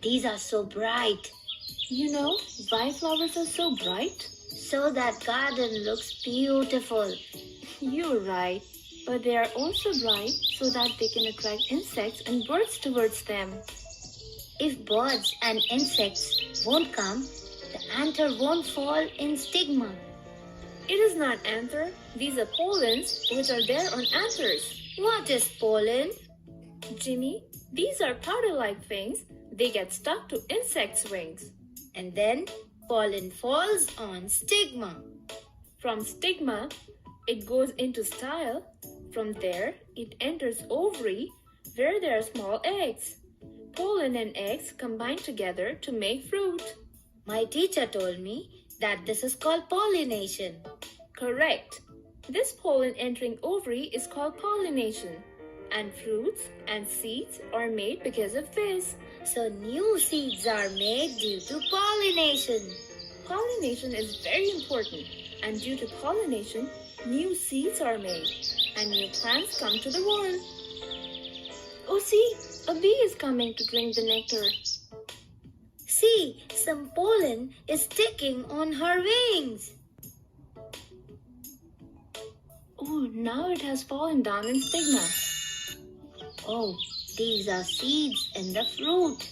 These are so bright. You know why flowers are so bright? So that garden looks beautiful. You're right. But they are also bright so that they can attract insects and birds towards them. If birds and insects won't come, the anther won't fall in stigma. It is not anther. These are pollens which are there on anthers. What is pollen? Jimmy, these are powder-like things. They get stuck to insects' wings. And then pollen falls on stigma. From stigma, it goes into style. From there, it enters ovary where there are small eggs. Pollen and eggs combine together to make fruit. My teacher told me that this is called pollination. Correct. This pollen entering ovary is called pollination. And fruits and seeds are made because of this. So new seeds are made due to pollination. Pollination is very important, and due to pollination, new seeds are made and new plants come to the world. Oh, see, a bee is coming to drink the nectar. See, some pollen is sticking on her wings. Oh, now it has fallen down in stigma. Oh, these are seeds in the fruit.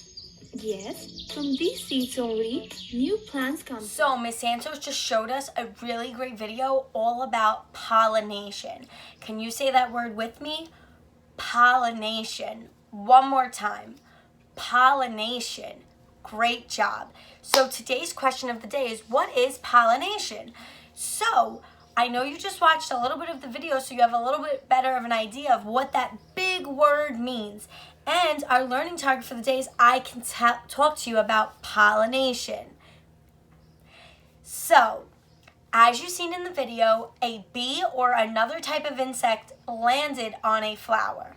Yes, from these seeds only, new plants come. So Miss Santos just showed us a really great video all about pollination. Can you say that word with me? Pollination. One more time. Pollination. Great job. So today's question of the day is, what is pollination? So I know you just watched a little bit of the video, so you have a little bit better of an idea of what that big word means. And our learning target for the day is I can talk to you about pollination. So, as you've seen in the video, a bee or another type of insect landed on a flower.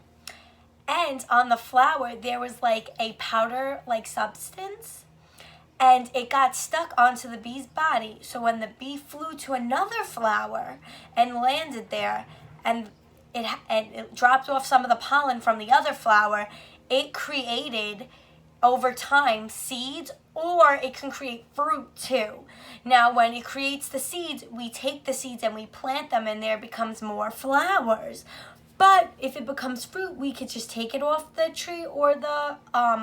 And on the flower, there was like a powder-like substance. And it got stuck onto the bee's body. So when the bee flew to another flower and landed there, and it dropped off some of the pollen from the other flower, it created, over time, seeds, or it can create fruit too. Now, when it creates the seeds, we take the seeds and we plant them, and there becomes more flowers. But if it becomes fruit, we could just take it off the tree or the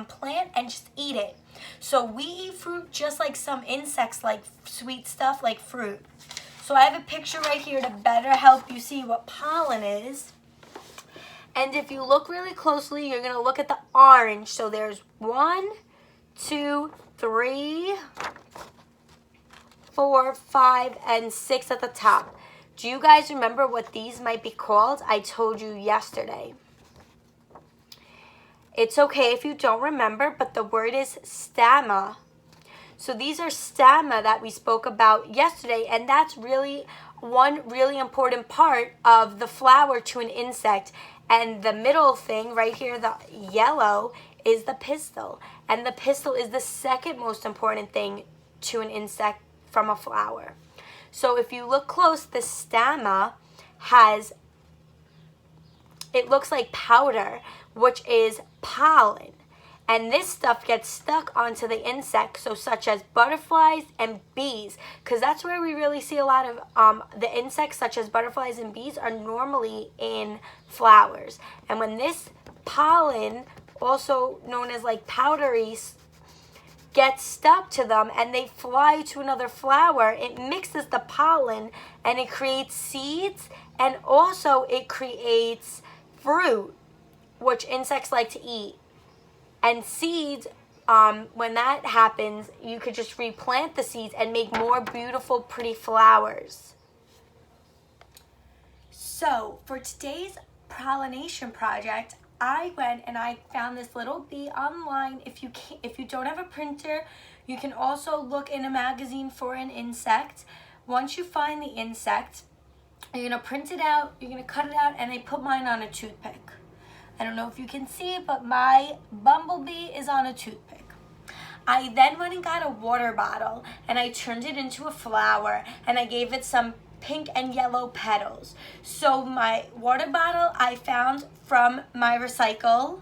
plant and just eat it. So we eat fruit just like some insects like sweet stuff like fruit. So I have a picture right here to better help you see what pollen is. And if you look really closely, you're going to look at the orange. So there's 1, 2, 3, 4, 5, and 6 at the top. Do you guys remember what these might be called? I told you yesterday. It's okay if you don't remember, but the word is stamina. So these are stamina that we spoke about yesterday, and that's really one really important part of the flower to an insect. And the middle thing right here, the yellow, is the pistil. And the pistil is the second most important thing to an insect from a flower. So if you look close, the stamina it looks like powder, which is pollen. And this stuff gets stuck onto the insects, so such as butterflies and bees, because that's where we really see a lot of the insects, such as butterflies and bees, are normally in flowers. And when this pollen, also known as like powdery, gets stuck to them and they fly to another flower, it mixes the pollen and it creates seeds, and also it creates fruit, which insects like to eat. And seeds, when that happens, you could just replant the seeds and make more beautiful, pretty flowers. So for today's pollination project, I went and I found this little bee online. If you don't have a printer, you can also look in a magazine for an insect. Once you find the insect, you're going to print it out, you're going to cut it out, and I put mine on a toothpick. I don't know if you can see, but my bumblebee is on a toothpick. I then went and got a water bottle and I turned it into a flower and I gave it some pink and yellow petals. So my water bottle I found from my recycle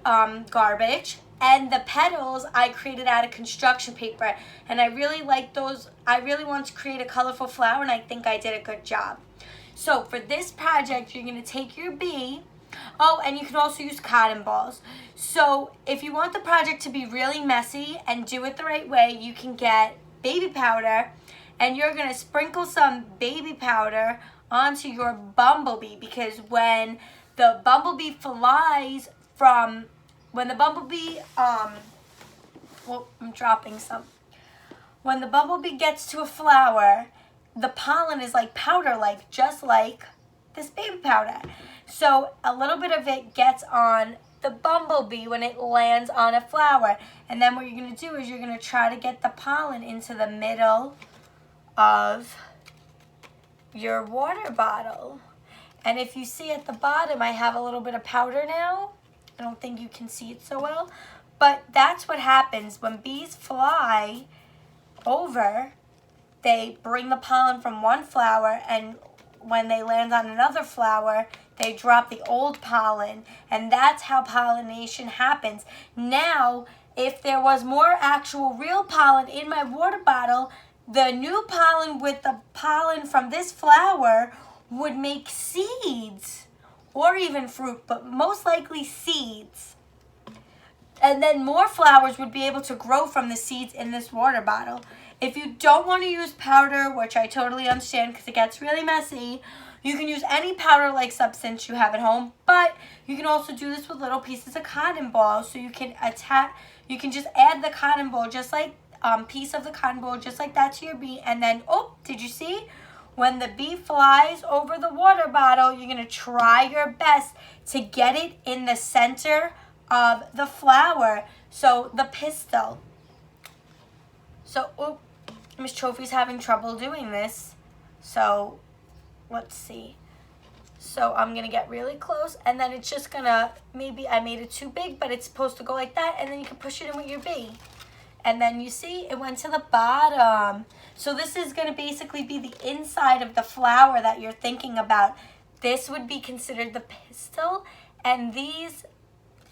garbage. And the petals I created out of construction paper. And I really like those. I really want to create a colorful flower, and I think I did a good job. So for this project, you're going to take your bee. Oh, and you can also use cotton balls. So if you want the project to be really messy and do it the right way, you can get baby powder, and you're going to sprinkle some baby powder onto your bumblebee, because when the bumblebee flies from, when the bumblebee, well, I'm dropping some. When the bumblebee gets to a flower, the pollen is like powder-like, just like this baby powder. So a little bit of it gets on the bumblebee when it lands on a flower. And then what you're going to do is you're going to try to get the pollen into the middle of your water bottle. And if you see at the bottom, I have a little bit of powder now. I don't think you can see it so well. But that's what happens when bees fly over. They bring the pollen from one flower, and when they land on another flower, they drop the old pollen, and that's how pollination happens. Now, if there was more actual real pollen in my water bottle, the new pollen with the pollen from this flower would make seeds, or even fruit, but most likely seeds. And then more flowers would be able to grow from the seeds in this water bottle. If you don't want to use powder, which I totally understand because it gets really messy, you can use any powder-like substance you have at home, but you can also do this with little pieces of cotton ball. So you can just add the cotton ball, just like piece of the cotton ball, just like that to your bee. And then, oh, did you see? When the bee flies over the water bottle, you're going to try your best to get it in the center of the flower. So the pistil. So, oh, Miss Trophy's having trouble doing this. So, let's see. So I'm going to get really close, and then it's just going to, maybe I made it too big, but it's supposed to go like that, and then you can push it in with your bee. And then you see, it went to the bottom. So this is going to basically be the inside of the flower that you're thinking about. This would be considered the pistil, and these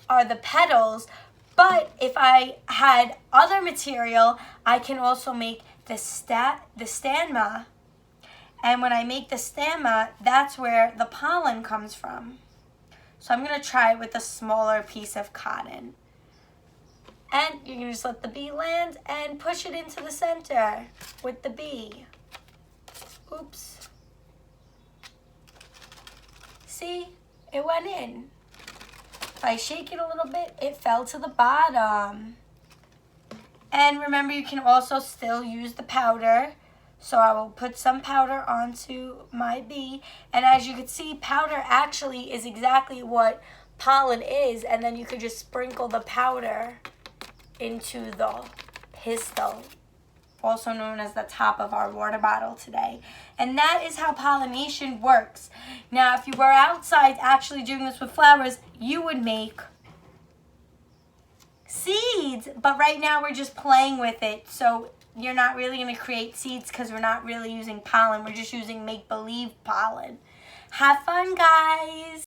are the petals. But if I had other material, I can also make the stamina. And when I make the stamina, that's where the pollen comes from. So I'm going to try it with a smaller piece of cotton. And you can just let the bee land and push it into the center with the bee. Oops. See? It went in. If I shake it a little bit, it fell to the bottom. And remember, you can also still use the powder. So I will put some powder onto my bee. And as you can see, powder actually is exactly what pollen is. And then you could just sprinkle the powder into the pistil, also known as the top of our water bottle today. And that is how pollination works. Now, if you were outside actually doing this with flowers, you would make seeds. But right now we're just playing with it. So you're not really going to create seeds because we're not really using pollen. We're just using make-believe pollen. Have fun, guys.